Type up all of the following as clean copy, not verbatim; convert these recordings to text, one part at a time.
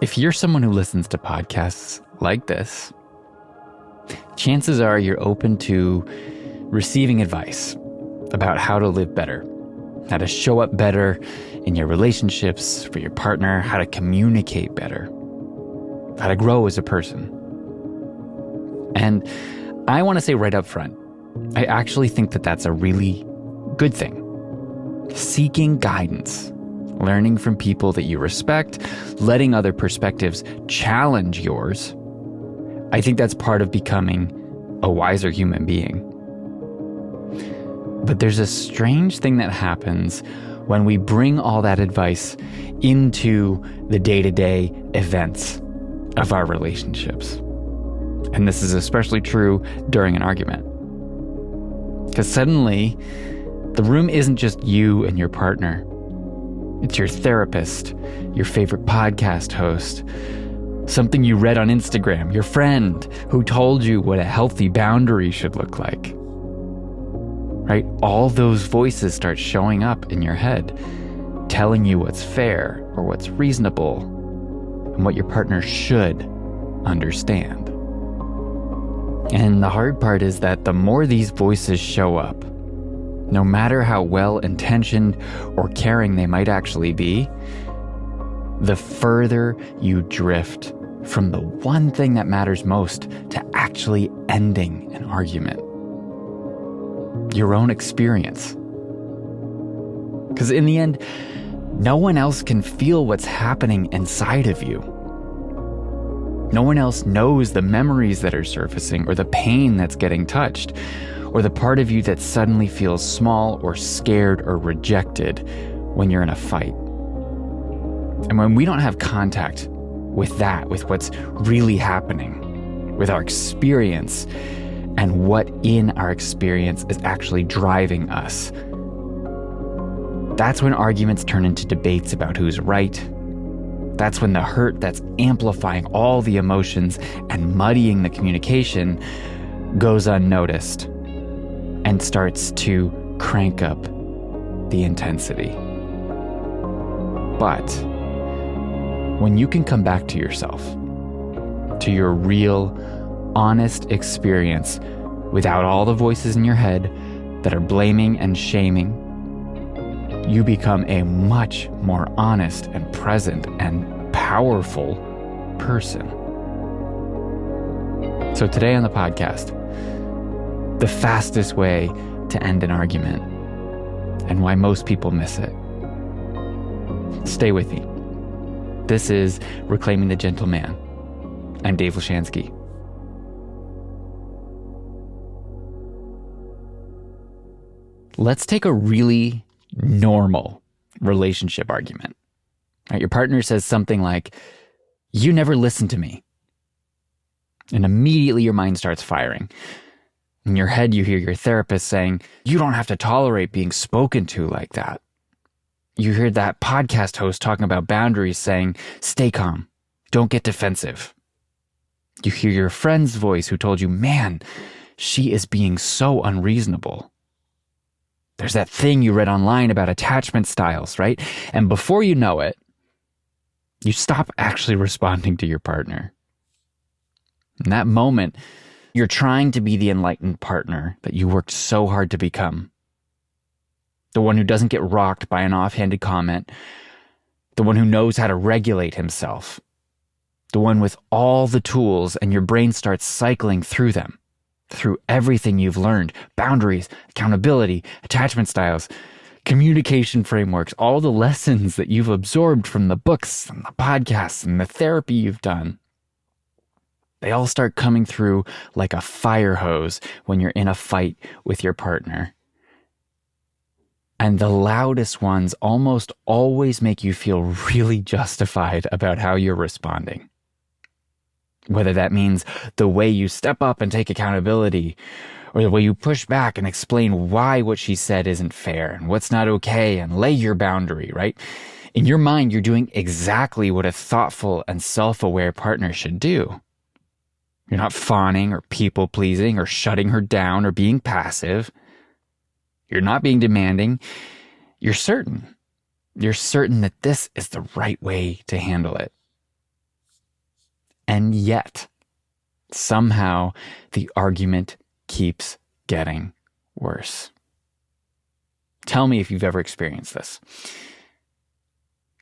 If you're someone who listens to podcasts like this, chances are you're open to receiving advice about how to live better, how to show up better in your relationships, for your partner, how to communicate better, how to grow as a person. And I want to say right up front, I actually think that that's a really good thing. Seeking guidance, learning from people that you respect, letting other perspectives challenge yours, I think that's part of becoming a wiser human being. But there's a strange thing that happens when we bring all that advice into the day-to-day events of our relationships. And this is especially true during an argument. Because suddenly, the room isn't just you and your partner. It's your therapist, your favorite podcast host, something you read on Instagram, your friend who told you what a healthy boundary should look like. Right? All those voices start showing up in your head, telling you what's fair or what's reasonable and what your partner should understand. And the hard part is that the more these voices show up, no matter how well-intentioned or caring they might actually be, the further you drift from the one thing that matters most to actually ending an argument. Your own experience. Because in the end, no one else can feel what's happening inside of you. No one else knows the memories that are surfacing or the pain that's getting touched or the part of you that suddenly feels small or scared or rejected when you're in a fight. And when we don't have contact with that, with what's really happening, with our experience and what in our experience is actually driving us, that's when arguments turn into debates about who's right. That's when the hurt that's amplifying all the emotions and muddying the communication goes unnoticed and starts to crank up the intensity. But when you can come back to yourself, to your real, honest experience without all the voices in your head that are blaming and shaming, you become a much more honest and present and powerful person. So today on the podcast, the fastest way to end an argument and why most people miss it. Stay with me. This is Reclaiming the Gentleman. I'm Dave Lashansky. Let's take a really normal relationship argument. Right, your partner says something like, "You never listen to me." And immediately your mind starts firing. In your head, you hear your therapist saying, "You don't have to tolerate being spoken to like that." You hear that podcast host talking about boundaries saying, "Stay calm, don't get defensive." You hear your friend's voice who told you, "Man, she is being so unreasonable." There's that thing you read online about attachment styles, right? And before you know it, you stop actually responding to your partner. In that moment, you're trying to be the enlightened partner that you worked so hard to become. The one who doesn't get rocked by an offhanded comment. The one who knows how to regulate himself. The one with all the tools, and your brain starts cycling through them. Through everything you've learned. Boundaries, accountability, attachment styles, communication frameworks, all the lessons that you've absorbed from the books and the podcasts and the therapy you've done. They all start coming through like a fire hose when you're in a fight with your partner. And the loudest ones almost always make you feel really justified about how you're responding. Whether that means the way you step up and take accountability, or the way you push back and explain why what she said isn't fair and what's not okay and lay your boundary, right? In your mind, you're doing exactly what a thoughtful and self-aware partner should do. You're not fawning or people-pleasing or shutting her down or being passive. You're not being demanding. You're certain. You're certain that this is the right way to handle it. And yet, somehow, the argument keeps getting worse. Tell me if you've ever experienced this.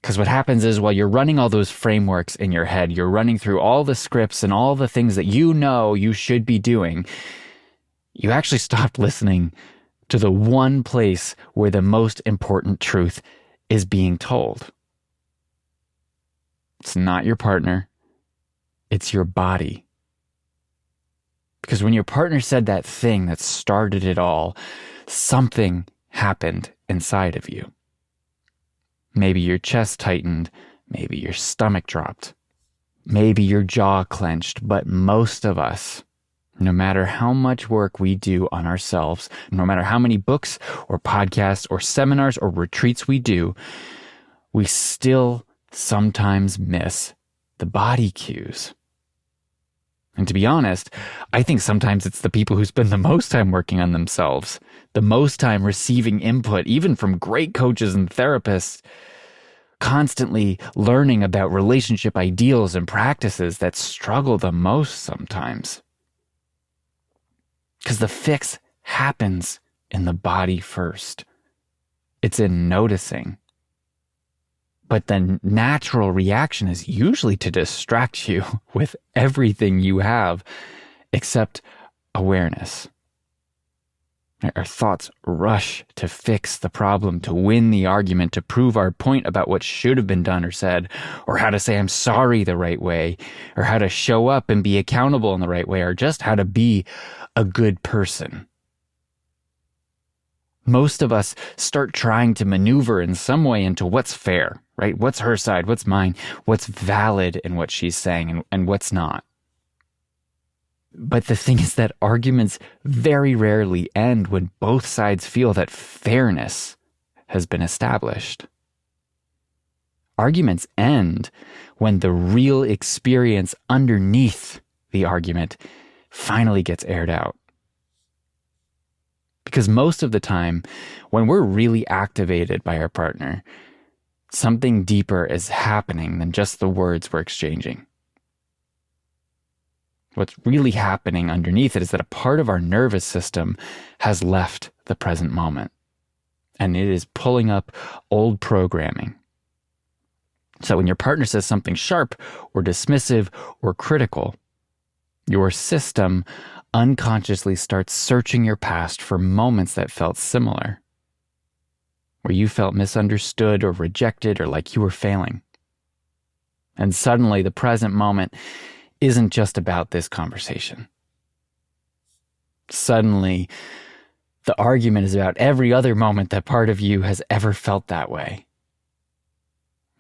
Because what happens is while you're running all those frameworks in your head, you're running through all the scripts and all the things that you know you should be doing, you actually stopped listening to the one place where the most important truth is being told. It's not your partner, it's your body. Because when your partner said that thing that started it all, something happened inside of you. Maybe your chest tightened, maybe your stomach dropped, maybe your jaw clenched, but most of us, no matter how much work we do on ourselves, no matter how many books or podcasts or seminars or retreats we do, we still sometimes miss the body cues. And to be honest, I think sometimes it's the people who spend the most time working on themselves, the most time receiving input, even from great coaches and therapists, constantly learning about relationship ideals and practices that struggle the most sometimes. Because the fix happens in the body first. It's in noticing. But the natural reaction is usually to distract you with everything you have except awareness. Our thoughts rush to fix the problem, to win the argument, to prove our point about what should have been done or said, or how to say I'm sorry the right way, or how to show up and be accountable in the right way, or just how to be a good person. Most of us start trying to maneuver in some way into what's fair, right? What's her side? What's mine? What's valid in what she's saying and what's not? But the thing is that arguments very rarely end when both sides feel that fairness has been established. Arguments end when the real experience underneath the argument finally gets aired out. Because most of the time, when we're really activated by our partner, something deeper is happening than just the words we're exchanging. What's really happening underneath it is that a part of our nervous system has left the present moment, and it is pulling up old programming. So when your partner says something sharp or dismissive or critical, your system unconsciously starts searching your past for moments that felt similar, where you felt misunderstood or rejected or like you were failing. And suddenly the present moment isn't just about this conversation. Suddenly, the argument is about every other moment that part of you has ever felt that way.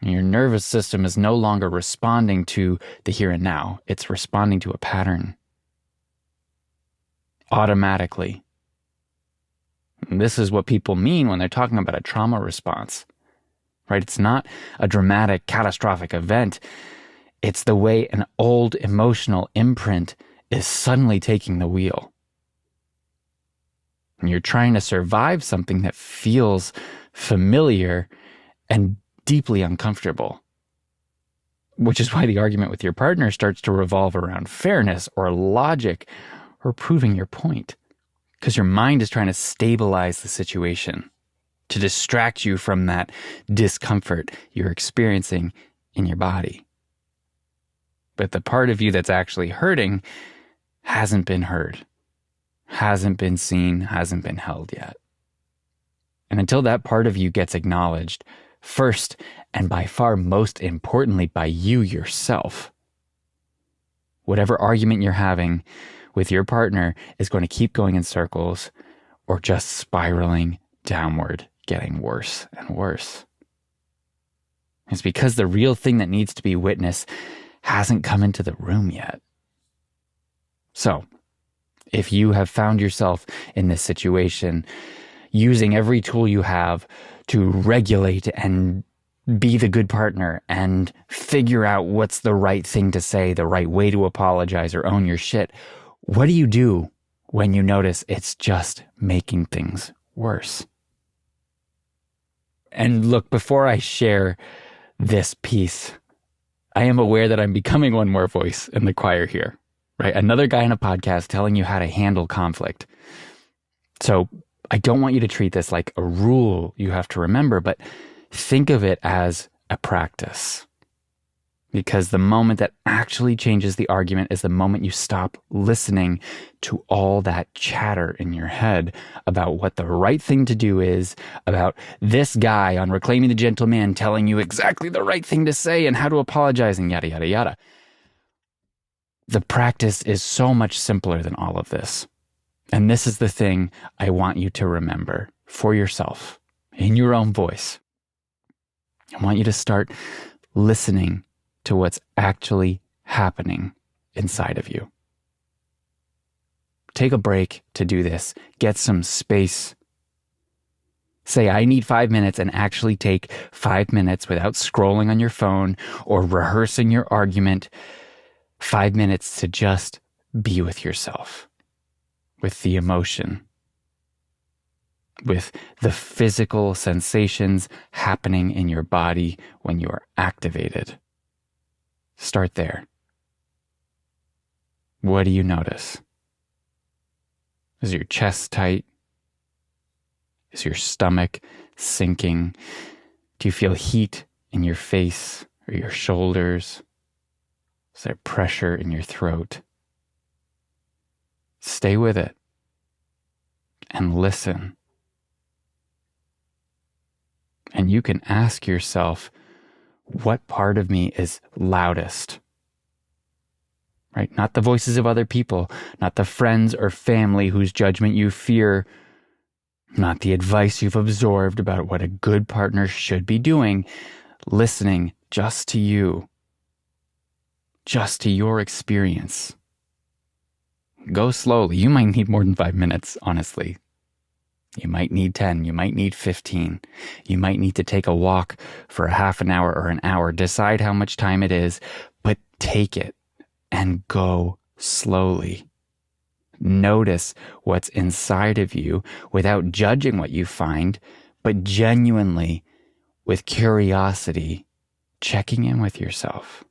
Your nervous system is no longer responding to the here and now. It's responding to a pattern. Automatically. And this is what people mean when they're talking about a trauma response, right? It's not a dramatic, catastrophic event. It's the way an old emotional imprint is suddenly taking the wheel. And you're trying to survive something that feels familiar and deeply uncomfortable. Which is why the argument with your partner starts to revolve around fairness or logic or proving your point. Because your mind is trying to stabilize the situation, to distract you from that discomfort you're experiencing in your body. But the part of you that's actually hurting hasn't been heard, hasn't been seen, hasn't been held yet. And until that part of you gets acknowledged, first and by far most importantly by you yourself, whatever argument you're having with your partner is going to keep going in circles or just spiraling downward, getting worse and worse. It's because the real thing that needs to be witnessed hasn't come into the room yet. So, if you have found yourself in this situation, using every tool you have to regulate and be the good partner and figure out what's the right thing to say, the right way to apologize or own your shit, what do you do when you notice it's just making things worse? And look, before I share this piece I am aware that I'm becoming one more voice in the choir here, right? Another guy on a podcast telling you how to handle conflict. So I don't want you to treat this like a rule you have to remember, but think of it as a practice. Because the moment that actually changes the argument is the moment you stop listening to all that chatter in your head about what the right thing to do is, about this guy on Reclaiming the Gentleman telling you exactly the right thing to say and how to apologize and yada, yada, yada. The practice is so much simpler than all of this. And this is the thing I want you to remember for yourself, in your own voice. I want you to start listening to what's actually happening inside of you. Take a break to do this. Get some space. Say, I need 5 minutes, and actually take 5 minutes without scrolling on your phone or rehearsing your argument. 5 minutes to just be with yourself, with the emotion, with the physical sensations happening in your body when you are activated. Start there. What do you notice? Is your chest tight? Is your stomach sinking? Do you feel heat in your face or your shoulders? Is there pressure in your throat? Stay with it and listen. And you can ask yourself, what part of me is loudest? Right? Not the voices of other people, not the friends or family whose judgment you fear, not the advice you've absorbed about what a good partner should be doing. Listening just to you, just to your experience. Go slowly. You might need more than 5 minutes, honestly. You might need 10, you might need 15. You might need to take a walk for a half an hour or an hour. Decide how much time it is, but take it and go slowly. Notice what's inside of you without judging what you find, but genuinely, with curiosity, checking in with yourself.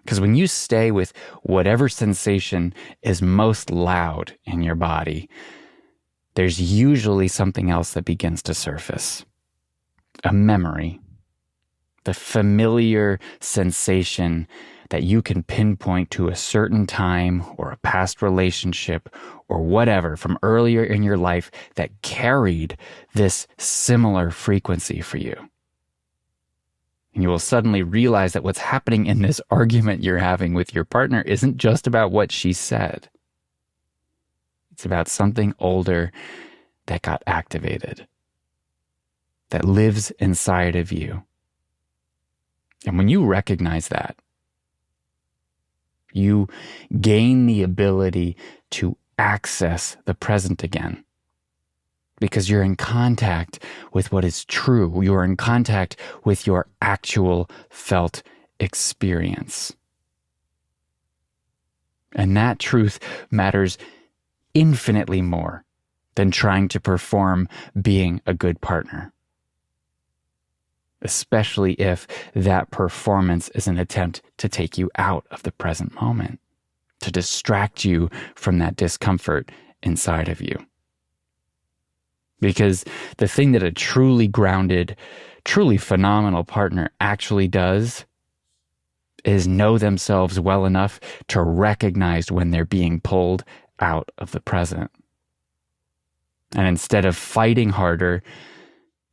Because when you stay with whatever sensation is most loud in your body, there's usually something else that begins to surface. A memory, the familiar sensation that you can pinpoint to a certain time or a past relationship or whatever from earlier in your life that carried this similar frequency for you. And you will suddenly realize that what's happening in this argument you're having with your partner isn't just about what she said. It's about something older that got activated, that lives inside of you. And when you recognize that, you gain the ability to access the present again. Because you're in contact with what is true. You're in contact with your actual felt experience. And that truth matters infinitely more than trying to perform being a good partner. Especially if that performance is an attempt to take you out of the present moment, to distract you from that discomfort inside of you. Because the thing that a truly grounded, truly phenomenal partner actually does is know themselves well enough to recognize when they're being pulled out of the present. And instead of fighting harder,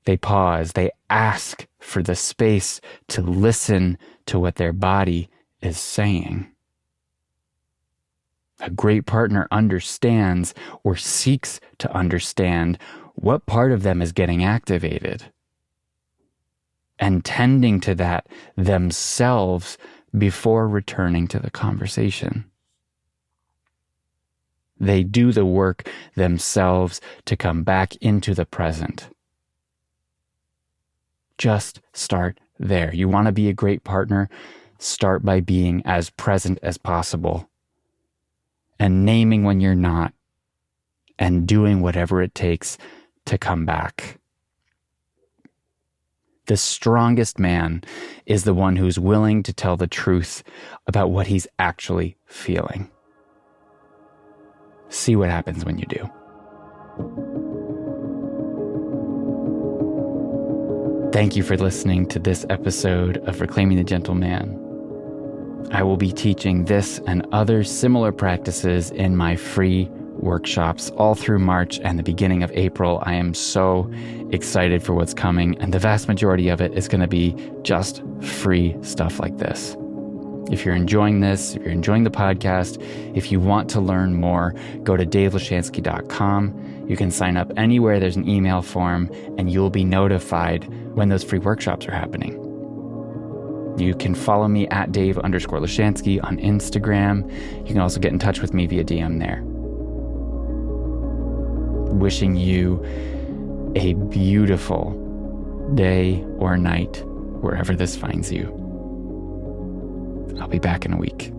they pause, they ask for the space to listen to what their body is saying. A great partner understands or seeks to understand what part of them is getting activated, and tending to that themselves before returning to the conversation. They do the work themselves to come back into the present. Just start there. You want to be a great partner? Start by being as present as possible and naming when you're not and doing whatever it takes to come back. The strongest man is the one who's willing to tell the truth about what he's actually feeling. See what happens when you do. Thank you for listening to this episode of Reclaiming the Gentleman. I will be teaching this and other similar practices in my free workshops all through March and the beginning of April. I am so excited for what's coming, and the vast majority of it is going to be just free stuff like this. If you're enjoying this, if you're enjoying the podcast, if you want to learn more, go to davelashansky.com. You can sign up anywhere there's an email form, and you'll be notified when those free workshops are happening. You can follow me at Dave_Lashansky on Instagram. You can also get in touch with me via DM there. Wishing you a beautiful day or night, wherever this finds you. I'll be back in a week.